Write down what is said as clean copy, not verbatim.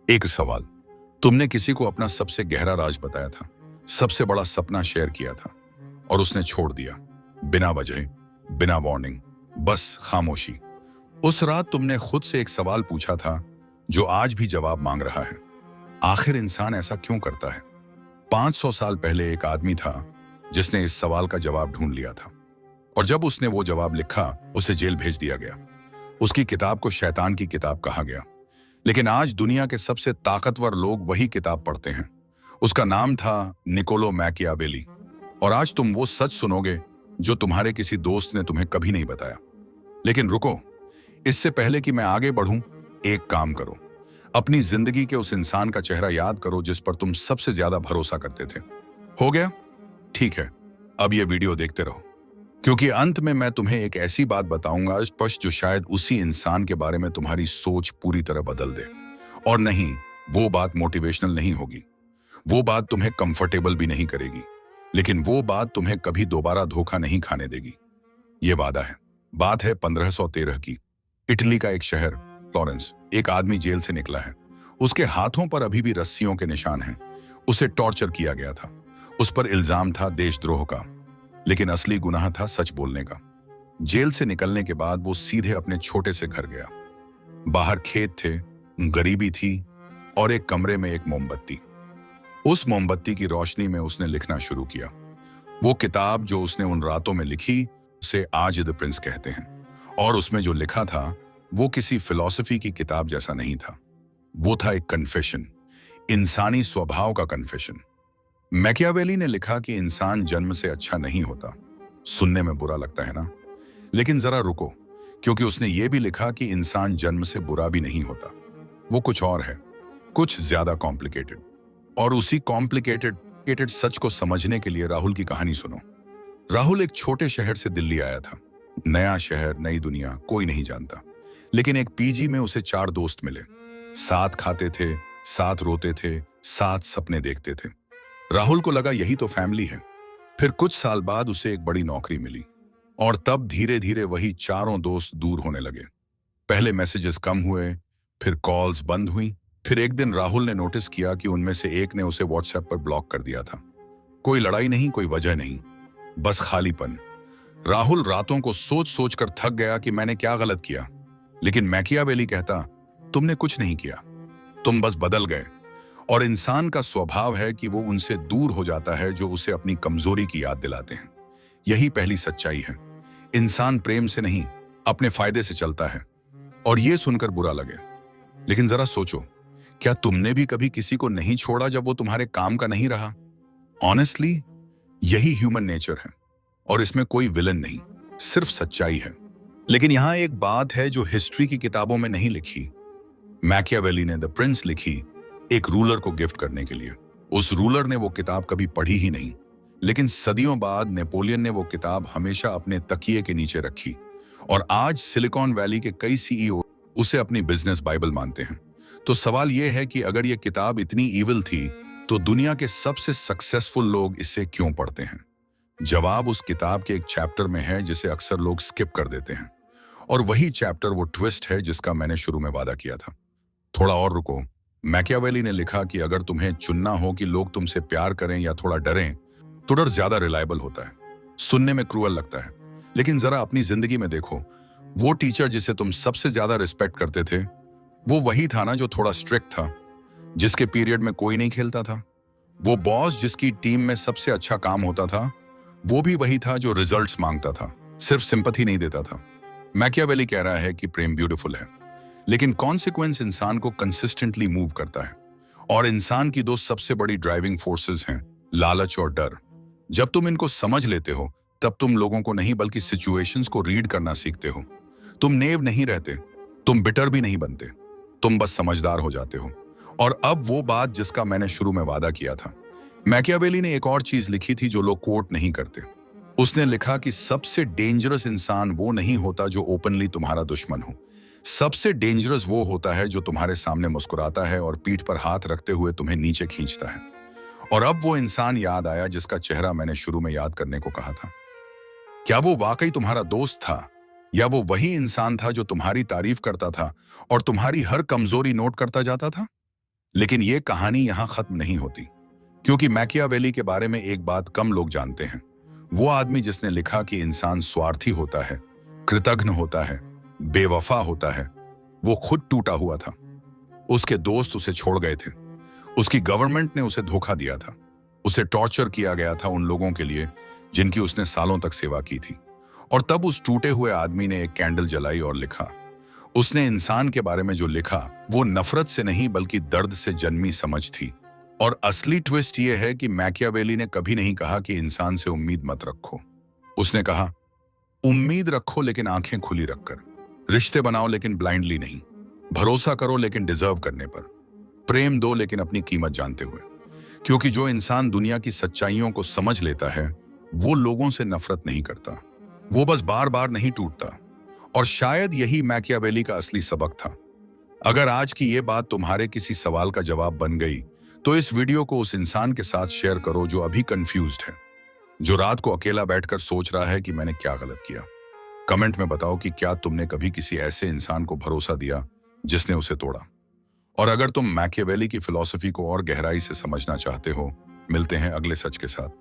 एक सवाल। तुमने किसी को अपना सबसे गहरा राज बताया था, सबसे बड़ा सपना शेयर किया था, और उसने छोड़ दिया, बिना वजह, बिना वार्निंग, बस खामोशी। उस रात तुमने खुद से एक सवाल पूछा था जो आज भी जवाब मांग रहा है। आखिर इंसान ऐसा क्यों करता है? 500 साल पहले एक आदमी था जिसने इस सवाल का जवाब ढूंढ लिया था, और जब उसने वो जवाब लिखा, उसे जेल भेज दिया गया। उसकी किताब को शैतान की किताब कहा गया। लेकिन आज दुनिया के सबसे ताकतवर लोग वही किताब पढ़ते हैं। उसका नाम था निकोलो मैकियावेली। और आज तुम वो सच सुनोगे जो तुम्हारे किसी दोस्त ने तुम्हें कभी नहीं बताया। लेकिन रुको, इससे पहले कि मैं आगे बढ़ूं, एक काम करो। अपनी जिंदगी के उस इंसान का चेहरा याद करो जिस पर तुम सबसे ज्यादा भरोसा करते थे। हो गया? ठीक है, अब ये वीडियो देखते रहो, क्योंकि अंत में मैं तुम्हें एक ऐसी बात बताऊंगा स्पष्ट जो शायद उसी इंसान के बारे में तुम्हारी सोच पूरी तरह बदल दे। और नहीं, वो बात मोटिवेशनल नहीं होगी, वो बात तुम्हें कंफर्टेबल भी नहीं करेगी, लेकिन वो बात तुम्हें कभी दोबारा धोखा नहीं खाने देगी। ये वादा है। बात है 1513 की। इटली का एक शहर फ्लोरेंस। एक आदमी जेल से निकला है। उसके हाथों पर अभी भी रस्सियों के निशान हैं। उसे टॉर्चर किया गया था। उस पर इल्जाम था देशद्रोह का, लेकिन असली गुनाह था सच बोलने का। जेल से निकलने के बाद वो सीधे अपने छोटे से घर गया। बाहर खेत थे, गरीबी थी, और एक कमरे में एक मोमबत्ती। उस मोमबत्ती की रोशनी में उसने लिखना शुरू किया। वो किताब जो उसने उन रातों में लिखी, उसे आज द प्रिंस कहते हैं। और उसमें जो लिखा था वो किसी फिलॉसफी की किताब जैसा नहीं था। वो था एक कन्फेशन, इंसानी स्वभाव का कन्फेशन। मैकियावेली ने लिखा कि इंसान जन्म से अच्छा नहीं होता। सुनने में बुरा लगता है ना? लेकिन जरा रुको, क्योंकि उसने ये भी लिखा कि इंसान जन्म से बुरा भी नहीं होता। वो कुछ और है, कुछ ज्यादा कॉम्प्लिकेटेड। और उसी कॉम्प्लिकेटेड सच को समझने के लिए राहुल की कहानी सुनो। राहुल एक छोटे शहर से दिल्ली आया था। नया शहर, नई दुनिया, कोई नहीं जानता। लेकिन एक पीजी में उसे 4 दोस्त मिले। साथ खाते थे, साथ रोते थे, साथ सपने देखते थे। राहुल को लगा यही तो फैमिली है। फिर कुछ साल बाद उसे एक बड़ी नौकरी मिली, और तब धीरे धीरे वही चारों दोस्त दूर होने लगे। पहले मैसेजेस कम हुए, फिर कॉल्स बंद हुई। फिर एक दिन राहुल ने नोटिस किया कि उनमें से एक ने उसे व्हाट्सएप पर ब्लॉक कर दिया था। कोई लड़ाई नहीं, कोई वजह नहीं, बस खालीपन। राहुल रातों को सोच सोच कर थक गया कि मैंने क्या गलत किया। लेकिन मैकियावेली कहता, तुमने कुछ नहीं किया, तुम बस बदल गए। और इंसान का स्वभाव है कि वो उनसे दूर हो जाता है जो उसे अपनी कमजोरी की याद दिलाते हैं। यही पहली सच्चाई है। इंसान प्रेम से नहीं, अपने फायदे से चलता है। और ये सुनकर बुरा लगे, लेकिन जरा सोचो, क्या तुमने भी कभी किसी को नहीं छोड़ा जब वो तुम्हारे काम का नहीं रहा? ऑनेस्टली, यही ह्यूमन नेचर है। और इसमें कोई विलन नहीं, सिर्फ सच्चाई है। लेकिन यहां एक बात है जो हिस्ट्री की किताबों में नहीं लिखी। मैकियावेली ने द प्रिंस लिखी एक रूलर को गिफ्ट करने के लिए। उस रूलर ने वो किताब कभी पढ़ी ही नहीं, लेकिन सदियों बाद नेपोलियन ने वो किताब हमेशा अपने तकिए के नीचे रखी। और आज सिलिकॉन वैली के कई सीईओ उसे अपनी बिजनेस बाइबल मानते हैं। तो सवाल यह है कि अगर ये किताब इतनी ईविल थी, तो दुनिया के सबसे सक्सेसफुल लोग इसे क्यों पढ़ते हैं? जवाब उस किताब के एक चैप्टर में है जिसे अक्सर लोग स्किप कर देते हैं। और वही चैप्टर वो ट्विस्ट है जिसका मैंने शुरू में वादा किया था। थोड़ा और रुको। मैकियावेली ने लिखा कि अगर तुम्हें चुनना हो कि लोग तुमसे प्यार करें या थोड़ा डरें, तो डर ज्यादा रिलायबल होता है। सुनने में क्रूअल लगता है, लेकिन जरा अपनी जिंदगी में देखो। वो टीचर जिसे तुम सबसे ज्यादा रिस्पेक्ट करते थे, वो वही था ना जो थोड़ा स्ट्रिक्ट था, जिसके पीरियड में कोई नहीं खेलता था। वो बॉस जिसकी टीम में सबसे अच्छा काम होता था, वो भी वही था जो रिजल्ट्स मांगता था, सिर्फ सिंपैथी नहीं देता था। मैकियावेली कह रहा है कि प्रेम ब्यूटीफुल है, लेकिन कॉन्सिक्वेंस इंसान को कंसिस्टेंटली मूव करता है। और इंसान की 2 सबसे बड़ी ड्राइविंग फोर्सेस हैं, लालच और डर। जब तुम इनको समझ लेते हो, तब तुम लोगों को नहीं बल्कि सिचुएशंस को रीड करना सीखते हो। तुम नेव नहीं रहते, तुम बिटर भी नहीं बनते, तुम बस समझदार हो जाते हो। और अब वो बात जिसका मैंने शुरू में वादा किया था। मैकियावेली ने एक और चीज लिखी थी जो लोग कोट नहीं करते। उसने लिखा कि सबसे डेंजरस इंसान वो नहीं होता जो ओपनली तुम्हारा दुश्मन हो। सबसे डेंजरस वो होता है जो तुम्हारे सामने मुस्कुराता है और पीठ पर हाथ रखते हुए तुम्हें नीचे खींचता है। और अब वो इंसान याद आया जिसका चेहरा मैंने शुरू में याद करने को कहा था। क्या वो वाकई तुम्हारा दोस्त था, या वो वही इंसान था जो तुम्हारी तारीफ करता था और तुम्हारी हर कमजोरी नोट करता जाता था? लेकिन ये कहानी यहां खत्म नहीं होती, क्योंकि मैकियावेली के बारे में एक बात कम लोग जानते हैं। वो आदमी जिसने लिखा कि इंसान स्वार्थी होता है, कृतघ्न होता है, बेवफा होता है, वो खुद टूटा हुआ था। उसके दोस्त उसे छोड़ गए थे, उसकी गवर्नमेंट ने उसे धोखा दिया था, उसे टॉर्चर किया गया था उन लोगों के लिए जिनकी उसने सालों तक सेवा की थी। और तब उस टूटे हुए आदमी ने एक कैंडल जलाई और लिखा। उसने इंसान के बारे में जो लिखा वो नफरत से नहीं बल्कि दर्द से जन्मी समझ थी। और असली ट्विस्ट ये है कि मैकियावेली ने कभी नहीं कहा कि इंसान से उम्मीद मत रखो। उसने कहा, उम्मीद रखो लेकिन आंखें खुली रखकर, रिश्ते बनाओ लेकिन ब्लाइंडली नहीं, भरोसा करो लेकिन डिजर्व करने पर, प्रेम दो लेकिन अपनी कीमत जानते हुए। क्योंकि जो इंसान दुनिया की सच्चाइयों को समझ लेता है वो लोगों से नफरत नहीं करता, वो बस बार बार नहीं टूटता। और शायद यही मैकियावेली का असली सबक था। अगर आज की ये बात तुम्हारे किसी सवाल का जवाब बन गई तो इस वीडियो को उस इंसान के साथ शेयर करो जो अभी कंफ्यूज्ड है, जो रात को अकेला बैठकर सोच रहा है कि मैंने क्या गलत किया। कमेंट में बताओ कि क्या तुमने कभी किसी ऐसे इंसान को भरोसा दिया जिसने उसे तोड़ा। और अगर तुम मैकियावेली की फिलॉसफी को और गहराई से समझना चाहते हो, मिलते हैं अगले सच के साथ।